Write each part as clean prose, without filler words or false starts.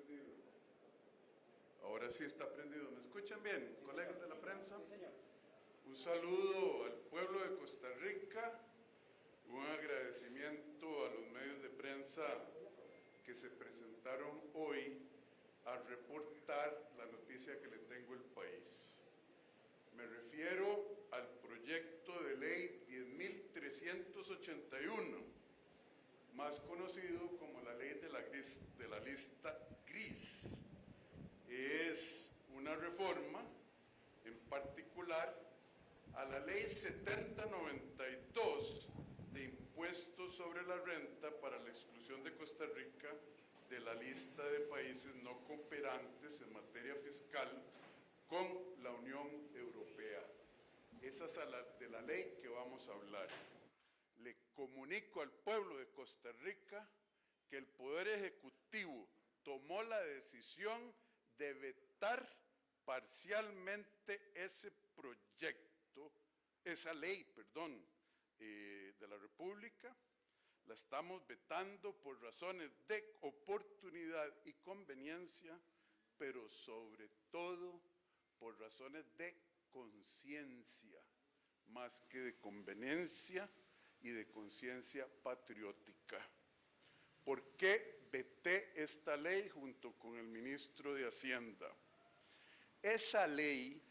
prendido. Ahora sí está prendido. ¿Me escuchan bien, colegas de la prensa? Un saludo al pueblo de Costa Rica, un agradecimiento a los medios de prensa que se presentaron hoy a reportar la noticia que le tengo al país. Me refiero al proyecto de ley 10.381, más conocido como la ley de la lista gris. Es una reforma, en particular, a la ley 7092 de impuestos sobre la renta para la exclusión de Costa Rica de la lista de países no cooperantes en materia fiscal con la Unión Europea. Esa es de la ley que vamos a hablar. Le comunico al pueblo de Costa Rica que el Poder Ejecutivo tomó la decisión de vetar parcialmente esa ley, de la República. La estamos vetando por razones de oportunidad y conveniencia, pero sobre todo por razones de conciencia, más que de conveniencia y de conciencia patriótica. ¿Por qué veté esta ley junto con el ministro de Hacienda? Esa ley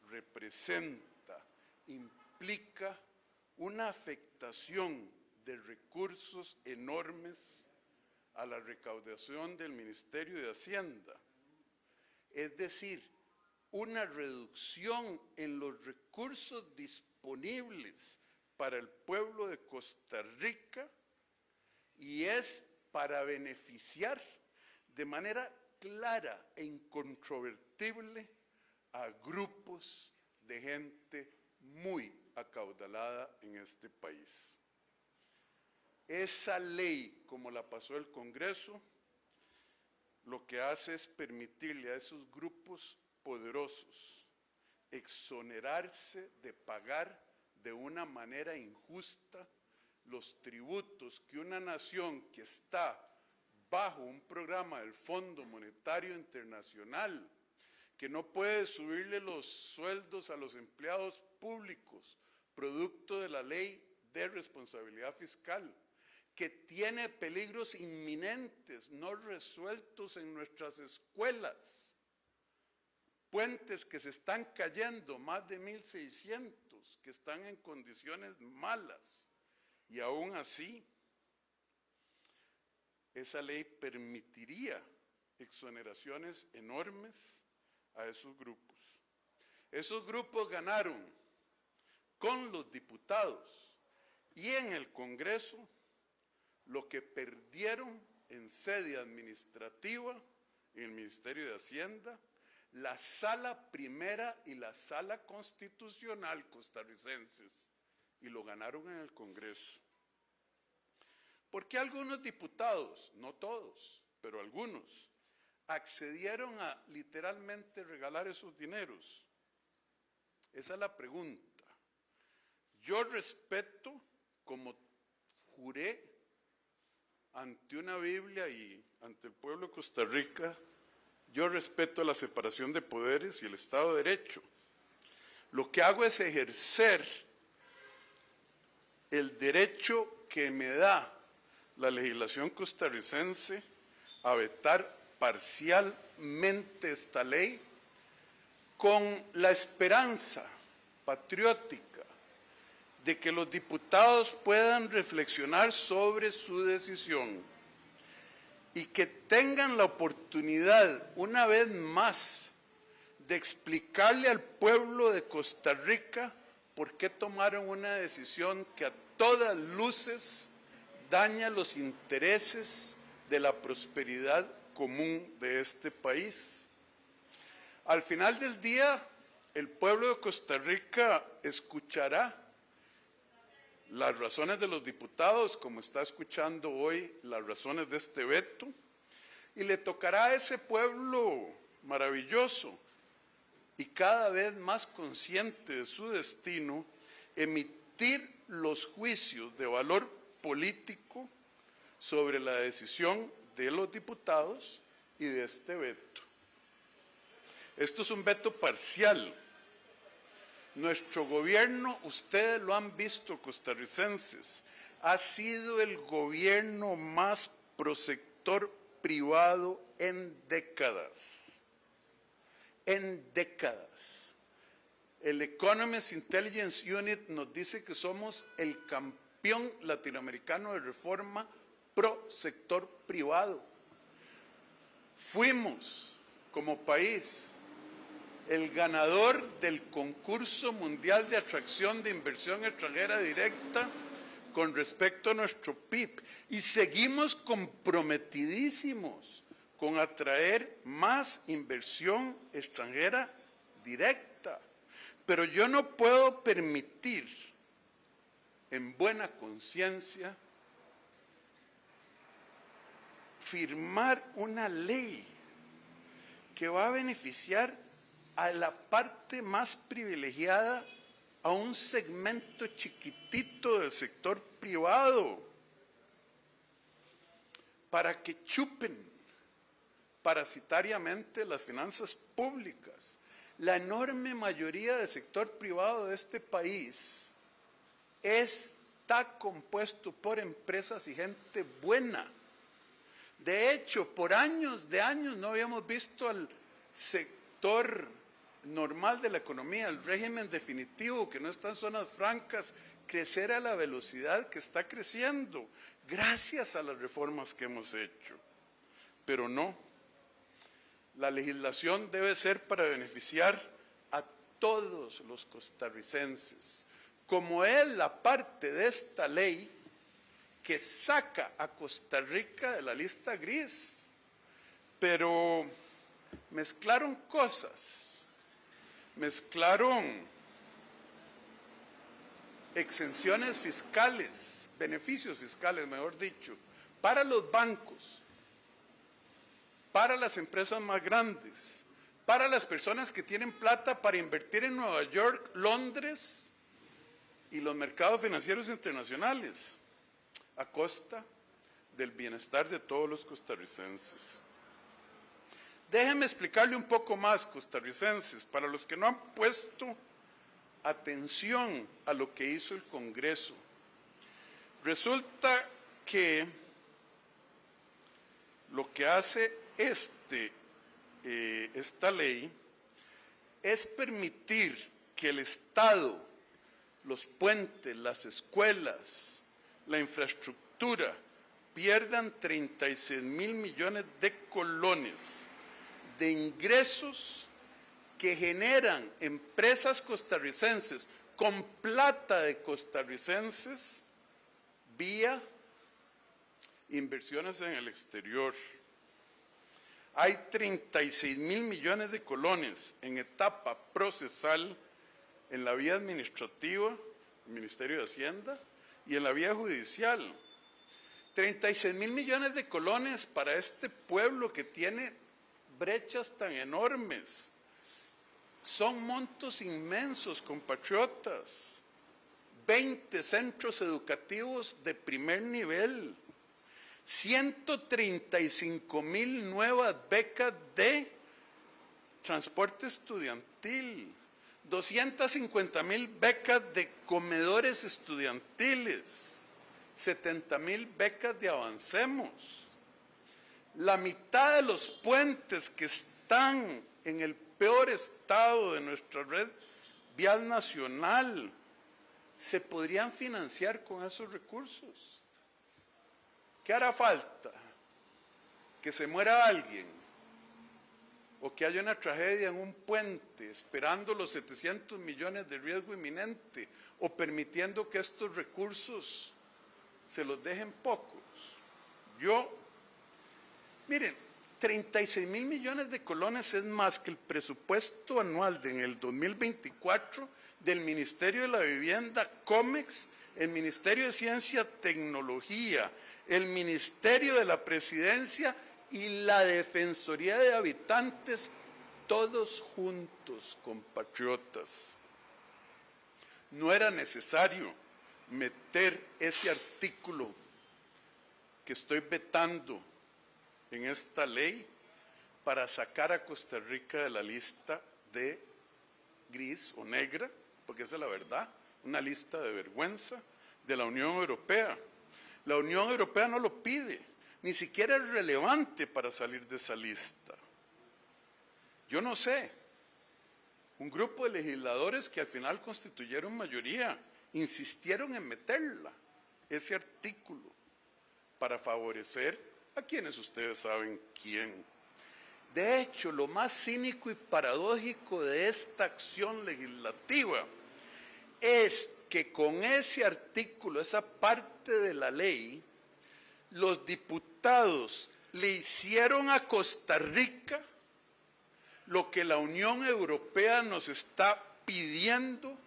representa, implica una afectación de recursos enormes a la recaudación del Ministerio de Hacienda. Es decir, una reducción en los recursos disponibles para el pueblo de Costa Rica, y es para beneficiar de manera clara e incontrovertible a grupos de gente muy acaudalada en este país. Esa ley, como la pasó el Congreso, lo que hace es permitirle a esos grupos poderosos exonerarse de pagar de una manera injusta los tributos que una nación que está bajo un programa del Fondo Monetario Internacional, que no puede subirle los sueldos a los empleados públicos, producto de la ley de responsabilidad fiscal, que tiene peligros inminentes no resueltos en nuestras escuelas, puentes que se están cayendo, más de 1.600, que están en condiciones malas, y aún así, esa ley permitiría exoneraciones enormes a esos grupos. Esos grupos ganaron con los diputados y en el Congreso lo que perdieron en sede administrativa, en el Ministerio de Hacienda, la Sala Primera y la Sala Constitucional costarricenses, y lo ganaron en el Congreso. ¿Por qué algunos diputados, no todos, pero algunos, accedieron a literalmente regalar esos dineros? Esa es la pregunta. Yo respeto, como juré ante una Biblia y ante el pueblo de Costa Rica, yo respeto la separación de poderes y el Estado de Derecho. Lo que hago es ejercer el derecho que me da la legislación costarricense a vetar parcialmente esta ley, con la esperanza patriótica de que los diputados puedan reflexionar sobre su decisión y que tengan la oportunidad, una vez más, de explicarle al pueblo de Costa Rica por qué tomaron una decisión que a todas luces daña los intereses de la prosperidad común de este país. Al final del día, el pueblo de Costa Rica escuchará las razones de los diputados, como está escuchando hoy las razones de este veto, y le tocará a ese pueblo maravilloso y cada vez más consciente de su destino, emitir los juicios de valor político sobre la decisión de los diputados y de este veto. Esto es un veto parcial. Nuestro gobierno, ustedes lo han visto, costarricenses, ha sido el gobierno más prosector privado en décadas. En décadas. El Economist Intelligence Unit nos dice que somos el campeón latinoamericano de reforma pro sector privado. Fuimos, como país, el ganador del concurso mundial de atracción de inversión extranjera directa con respecto a nuestro PIB. Y seguimos comprometidísimos con atraer más inversión extranjera directa. Pero yo no puedo permitir, en buena conciencia, firmar una ley que va a beneficiar a la parte más privilegiada, a un segmento chiquitito del sector privado, para que chupen parasitariamente las finanzas públicas. La enorme mayoría del sector privado de este país está compuesto por empresas y gente buena. De hecho, por años no habíamos visto al sector normal de la economía, el régimen definitivo, que no está en zonas francas, crecer a la velocidad que está creciendo, gracias a las reformas que hemos hecho. Pero no, la legislación debe ser para beneficiar a todos los costarricenses, como es la parte de esta ley que saca a Costa Rica de la lista gris. Pero mezclaron cosas. Mezclaron exenciones fiscales, beneficios fiscales, mejor dicho, para los bancos, para las empresas más grandes, para las personas que tienen plata para invertir en Nueva York, Londres y los mercados financieros internacionales, a costa del bienestar de todos los costarricenses. Déjenme explicarle un poco más, costarricenses, para los que no han puesto atención a lo que hizo el Congreso. Resulta que lo que hace esta ley es permitir que el Estado, los puentes, las escuelas, la infraestructura, pierdan 36 mil millones de colones de ingresos que generan empresas costarricenses con plata de costarricenses vía inversiones en el exterior. Hay 36 mil millones de colones en etapa procesal en la vía administrativa, el Ministerio de Hacienda, y en la vía judicial. 36 mil millones de colones para este pueblo que tiene brechas tan enormes. Son montos inmensos, compatriotas. 20 centros educativos de primer nivel. 135 mil nuevas becas de transporte estudiantil. 250 mil becas de comedores estudiantiles. 70 mil becas de Avancemos. La mitad de los puentes que están en el peor estado de nuestra red vial nacional se podrían financiar con esos recursos. ¿Qué hará falta? ¿Que se muera alguien? ¿O que haya una tragedia en un puente esperando los 700 millones de riesgo inminente? ¿O permitiendo que estos recursos se los dejen pocos? Miren, 36 mil millones de colones es más que el presupuesto anual en el 2024 del Ministerio de la Vivienda, COMEX, el Ministerio de Ciencia y Tecnología, el Ministerio de la Presidencia y la Defensoría de Habitantes, todos juntos, compatriotas. No era necesario meter ese artículo que estoy vetando en esta ley para sacar a Costa Rica de la lista de gris o negra, porque esa es la verdad, una lista de vergüenza de la Unión Europea. La Unión Europea no lo pide, ni siquiera es relevante para salir de esa lista. Yo no sé, un grupo de legisladores que al final constituyeron mayoría, insistieron en meterla, ese artículo, para favorecer a quienes ustedes saben quién. De hecho, lo más cínico y paradójico de esta acción legislativa es que con ese artículo, esa parte de la ley, los diputados le hicieron a Costa Rica lo que la Unión Europea nos está pidiendo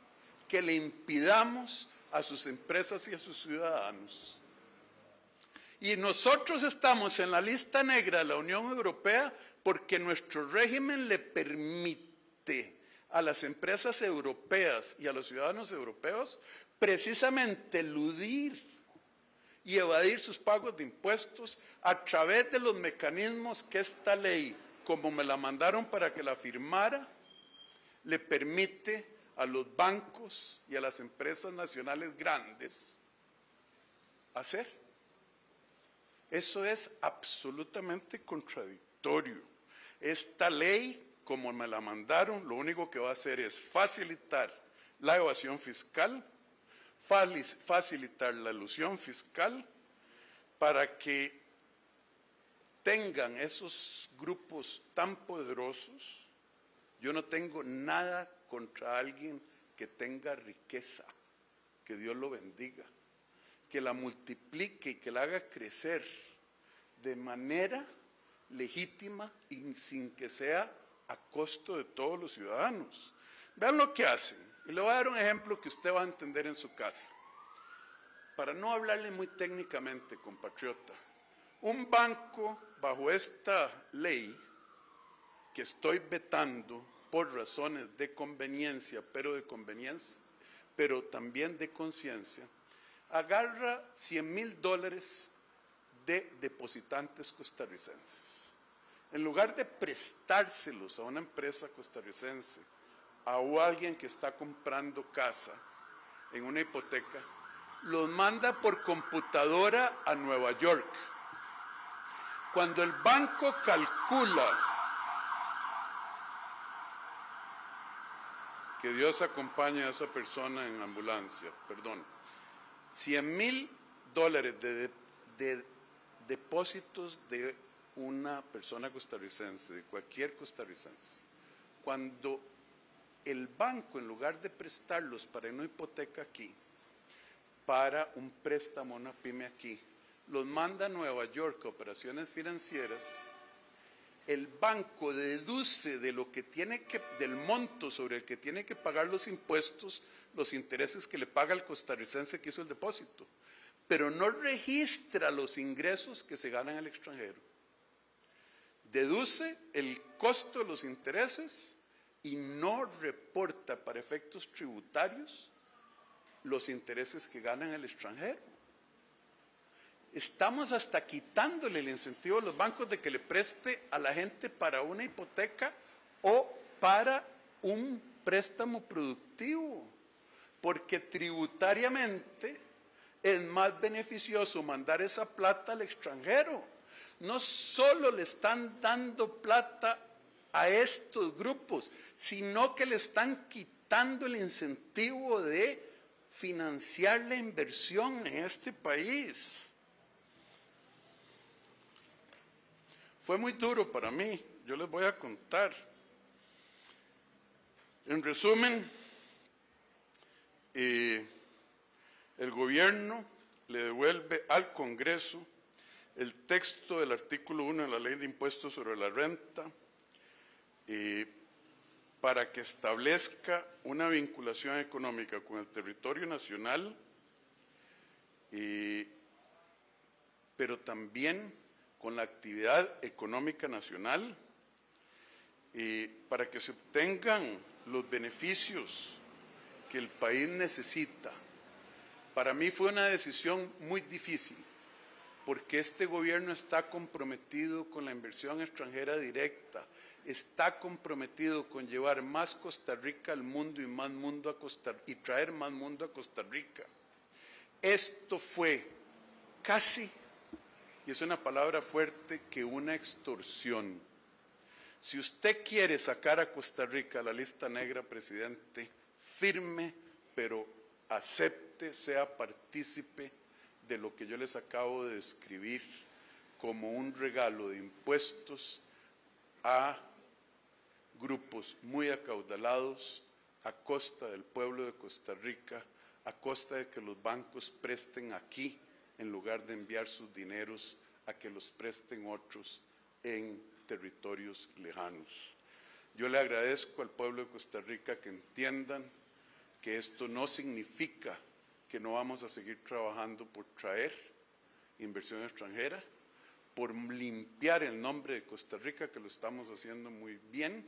que le impidamos a sus empresas y a sus ciudadanos. Y nosotros estamos en la lista negra de la Unión Europea porque nuestro régimen le permite a las empresas europeas y a los ciudadanos europeos precisamente eludir y evadir sus pagos de impuestos a través de los mecanismos que esta ley, como me la mandaron para que la firmara, le permite a los bancos y a las empresas nacionales grandes hacer. Eso es absolutamente contradictorio. Esta ley, como me la mandaron, lo único que va a hacer es facilitar la evasión fiscal, facilitar la elusión fiscal, para que tengan esos grupos tan poderosos. Yo no tengo nada contra alguien que tenga riqueza, que Dios lo bendiga, que la multiplique y que la haga crecer de manera legítima y sin que sea a costo de todos los ciudadanos. Vean lo que hacen, y le voy a dar un ejemplo que usted va a entender en su casa. Para no hablarle muy técnicamente, compatriota, un banco bajo esta ley que estoy vetando por razones de conveniencia, pero también de conciencia, agarra $100,000 de depositantes costarricenses. En lugar de prestárselos a una empresa costarricense, a alguien que está comprando casa en una hipoteca, los manda por computadora a Nueva York. Cuando el banco calcula, que Dios acompañe a esa persona en ambulancia, perdón, $100,000 de depósitos de una persona costarricense, de cualquier costarricense. Cuando el banco, en lugar de prestarlos para una hipoteca aquí, para un préstamo a una pyme aquí, los manda a Nueva York a operaciones financieras, el banco deduce de lo que del monto sobre el que tiene que pagar los impuestos, los intereses que le paga el costarricense que hizo el depósito, pero no registra los ingresos que se ganan al extranjero. Deduce el costo de los intereses y no reporta para efectos tributarios los intereses que ganan al extranjero. Estamos hasta quitándole el incentivo a los bancos de que le preste a la gente para una hipoteca o para un préstamo productivo, porque tributariamente es más beneficioso mandar esa plata al extranjero. No solo le están dando plata a estos grupos, sino que le están quitando el incentivo de financiar la inversión en este país. Fue muy duro para mí, yo les voy a contar. En resumen, el gobierno le devuelve al Congreso el texto del artículo 1 de la Ley de Impuestos sobre la Renta para que establezca una vinculación económica con el territorio nacional, pero también con la actividad económica nacional, para que se obtengan los beneficios que el país necesita. Para mí fue una decisión muy difícil, porque este gobierno está comprometido con la inversión extranjera directa, está comprometido con llevar más Costa Rica al mundo y más mundo y traer más mundo a Costa Rica. Esto fue casi, y es una palabra fuerte, que una extorsión. Si usted quiere sacar a Costa Rica a la lista negra, presidente, firme, pero acepte, sea partícipe de lo que yo les acabo de describir como un regalo de impuestos a grupos muy acaudalados a costa del pueblo de Costa Rica, a costa de que los bancos presten aquí en lugar de enviar sus dineros a que los presten otros en territorios lejanos. Yo le agradezco al pueblo de Costa Rica que entiendan que esto no significa que no vamos a seguir trabajando por traer inversión extranjera, por limpiar el nombre de Costa Rica, que lo estamos haciendo muy bien,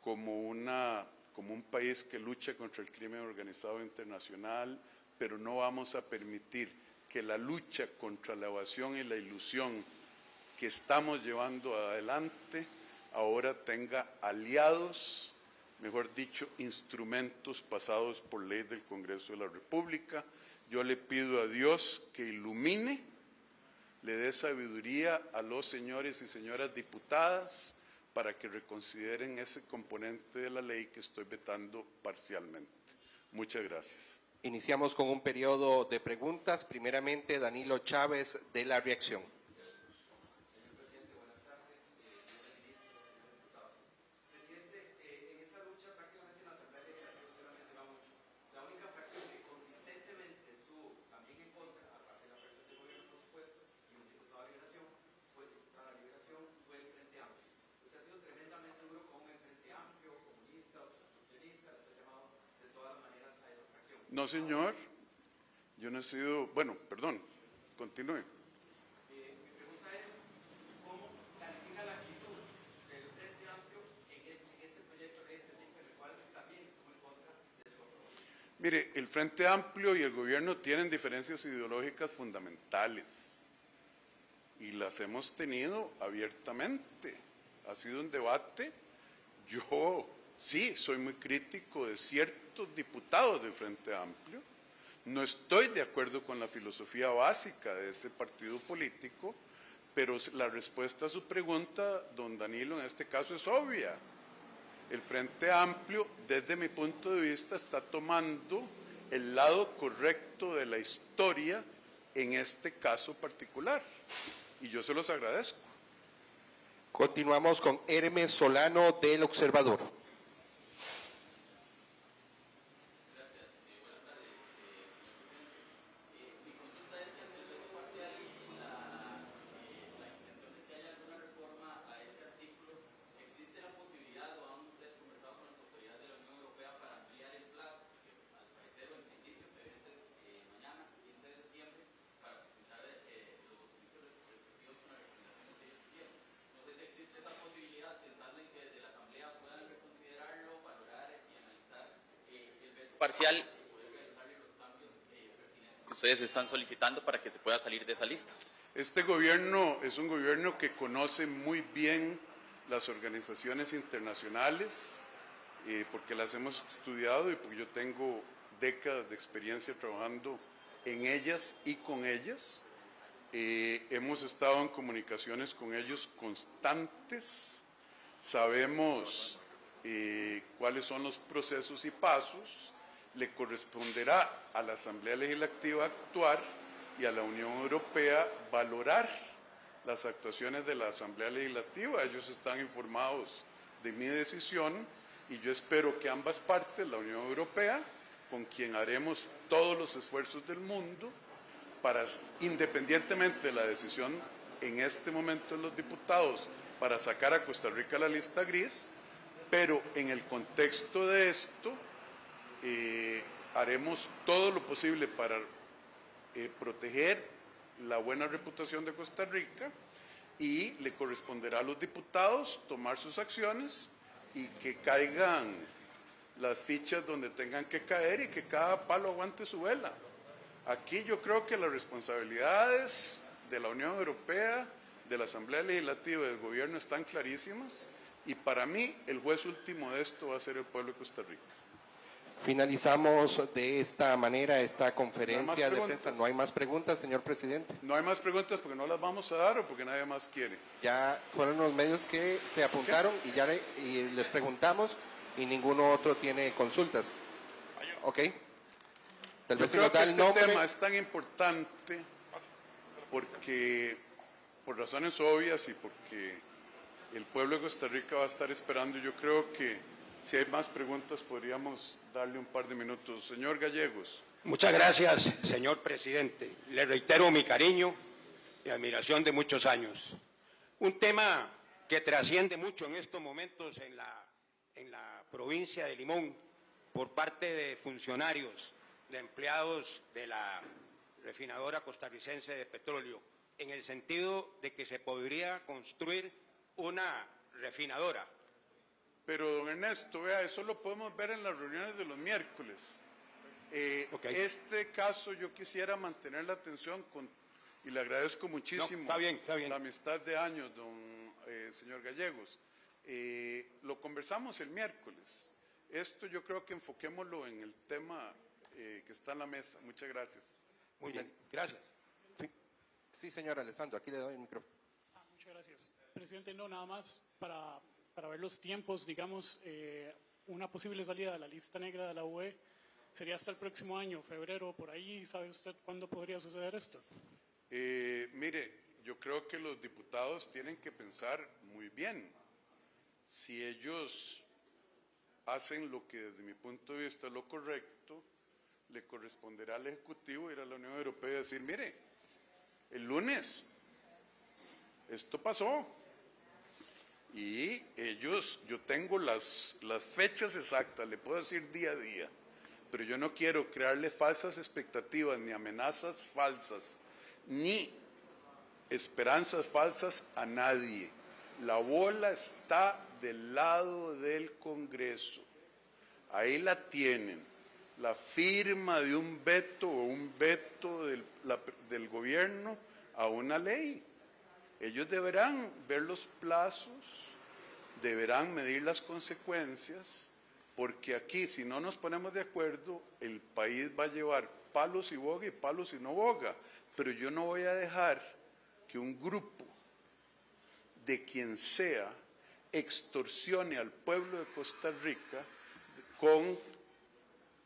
como un país que lucha contra el crimen organizado internacional, pero no vamos a permitir que la lucha contra la evasión y la ilusión que estamos llevando adelante ahora tenga aliados, mejor dicho, instrumentos pasados por ley del Congreso de la República. Yo le pido a Dios que ilumine, le dé sabiduría a los señores y señoras diputadas para que reconsideren ese componente de la ley que estoy vetando parcialmente. Muchas gracias. Iniciamos con un periodo de preguntas. Primeramente, Danilo Chávez, de La Reacción. No, señor. Yo no he sido... Bueno, perdón. Continúe. Mi pregunta es, ¿cómo califica la actitud del Frente Amplio en este proyecto de ley específico en el cual también estuvo en contra de su aprobación? Mire, el Frente Amplio y el gobierno tienen diferencias ideológicas fundamentales y las hemos tenido abiertamente. Ha sido un debate. Yo sí soy muy crítico de ciertos diputados del Frente Amplio. No estoy de acuerdo con la filosofía básica de ese partido político, pero la respuesta a su pregunta, don Danilo, en este caso es obvia. El Frente Amplio, desde mi punto de vista, está tomando el lado correcto de la historia en este caso particular. Y yo se los agradezco. Continuamos con Hermes Solano, del Observador. Parcial que ustedes están solicitando para que se pueda salir de esa lista. Este gobierno es un gobierno que conoce muy bien las organizaciones internacionales, porque las hemos estudiado y porque yo tengo décadas de experiencia trabajando en ellas y con ellas. Hemos estado en comunicaciones con ellos constantes, sabemos cuáles son los procesos y pasos. Le corresponderá a la Asamblea Legislativa actuar y a la Unión Europea valorar las actuaciones de la Asamblea Legislativa. Ellos están informados de mi decisión y yo espero que ambas partes, la Unión Europea, con quien haremos todos los esfuerzos del mundo, para, independientemente de la decisión en este momento de los diputados, para sacar a Costa Rica a la lista gris, pero en el contexto de esto, haremos todo lo posible para proteger la buena reputación de Costa Rica y le corresponderá a los diputados tomar sus acciones y que caigan las fichas donde tengan que caer y que cada palo aguante su vela. Aquí yo creo que las responsabilidades de la Unión Europea, de la Asamblea Legislativa y del Gobierno están clarísimas, y para mí el juez último de esto va a ser el pueblo de Costa Rica. Finalizamos de esta manera esta conferencia de preguntas. prensa. No hay más preguntas, señor presidente. No hay más preguntas porque no las vamos a dar o porque nadie más quiere. Ya fueron los medios que se apuntaron y les preguntamos y ninguno otro tiene consultas. ¿Ok? Tal Yo vez si creo nos que da el este nombre. tema es tan importante porque, por razones obvias y porque el pueblo de Costa Rica va a estar esperando, yo creo que si hay más preguntas podríamos darle un par de minutos. Señor Gallegos. Muchas gracias, señor presidente. Le reitero mi cariño y admiración de muchos años. Un tema que trasciende mucho en estos momentos en la provincia de Limón por parte de funcionarios, de empleados de la refinadora costarricense de petróleo, en el sentido de que se podría construir una refinadora. Pero, don Ernesto, vea, eso lo podemos ver en las reuniones de los miércoles. Okay. Este caso yo quisiera mantener la atención y le agradezco muchísimo No, está bien. la amistad de años, señor Gallegos. Lo conversamos el miércoles. Esto yo creo que enfoquémoslo en el tema que está en la mesa. Muchas gracias. Muy bien, gracias. Sí, señor Alessandro, aquí le doy el micrófono. Muchas gracias. Presidente, no, nada más para ver los tiempos, digamos, una posible salida de la lista negra de la UE sería hasta el próximo año, febrero, por ahí. ¿Sabe usted cuándo podría suceder esto? Mire, yo creo que los diputados tienen que pensar muy bien. Si ellos hacen lo que desde mi punto de vista es lo correcto, le corresponderá al Ejecutivo ir a la Unión Europea y decir, mire, el lunes esto pasó y yo tengo las fechas exactas, le puedo decir día a día, pero yo no quiero crearle falsas expectativas ni amenazas falsas ni esperanzas falsas a nadie. La bola está del lado del Congreso. Ahí la tienen. La firma de un veto o un veto del gobierno a una ley. Ellos deberán ver los plazos, deberán medir las consecuencias, porque aquí, si no nos ponemos de acuerdo, el país va a llevar palos y boga y palos y no boga. Pero yo no voy a dejar que un grupo de quien sea extorsione al pueblo de Costa Rica con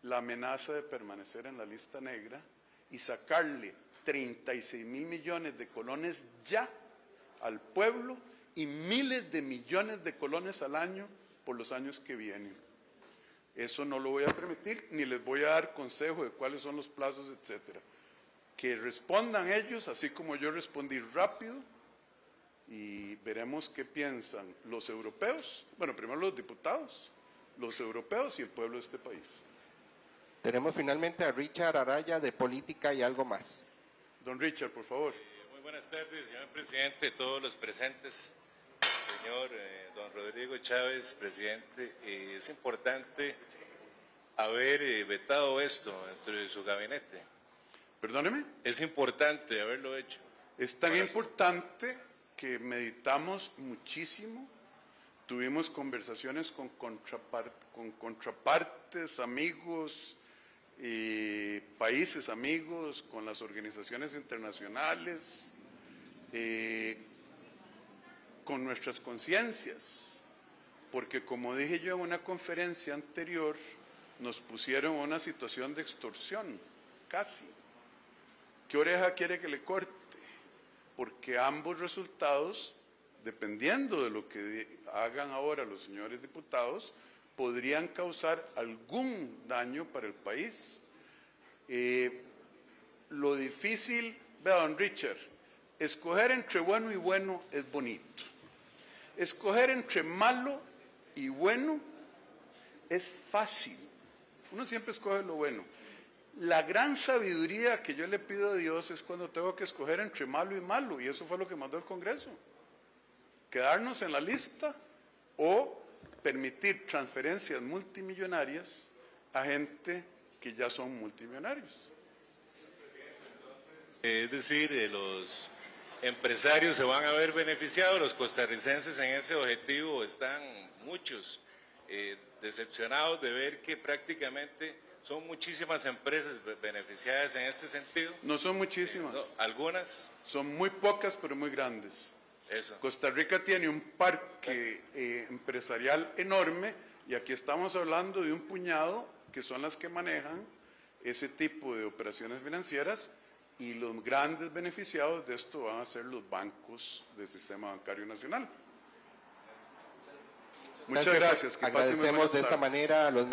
la amenaza de permanecer en la lista negra y sacarle 36 mil millones de colones ya al pueblo y miles de millones de colones al año por los años que vienen. Eso no lo voy a permitir, ni les voy a dar consejo de cuáles son los plazos, etcétera. Que respondan ellos, así como yo respondí rápido, y veremos qué piensan los europeos, bueno, primero los diputados, los europeos y el pueblo de este país. Tenemos finalmente a Richard Araya de Política y Algo Más. Don Richard, por favor. Muy buenas tardes, señor presidente, todos los presentes. Señor don Rodrigo Chávez, presidente, es importante haber vetado esto dentro de su gabinete. Perdóneme. Es importante haberlo hecho. Es tan importante que meditamos muchísimo, tuvimos conversaciones con contrapartes, amigos, países amigos, con las organizaciones internacionales, con nuestras conciencias, porque como dije yo en una conferencia anterior, nos pusieron en una situación de extorsión, casi. ¿Qué oreja quiere que le corte? Porque ambos resultados, dependiendo de lo que hagan ahora los señores diputados, podrían causar algún daño para el país. Lo difícil, vea, don Richard, escoger entre bueno y bueno es bonito. Escoger entre malo y bueno es fácil. Uno siempre escoge lo bueno. La gran sabiduría que yo le pido a Dios es cuando tengo que escoger entre malo y malo, y eso fue lo que mandó el Congreso. Quedarnos en la lista o permitir transferencias multimillonarias a gente que ya son multimillonarios. Es decir, los empresarios se van a ver beneficiados. Los costarricenses en ese objetivo están muchos decepcionados de ver que prácticamente son muchísimas empresas beneficiadas en este sentido. No son muchísimas, No, algunas, son muy pocas pero muy grandes. eso. Costa Rica tiene un parque empresarial enorme y aquí estamos hablando de un puñado que son las que manejan ese tipo de operaciones financieras y los grandes beneficiados de esto van a ser los bancos del sistema bancario nacional. Muchas gracias. Que pasen muy Agradecemos buenas de esta tardes. manera a los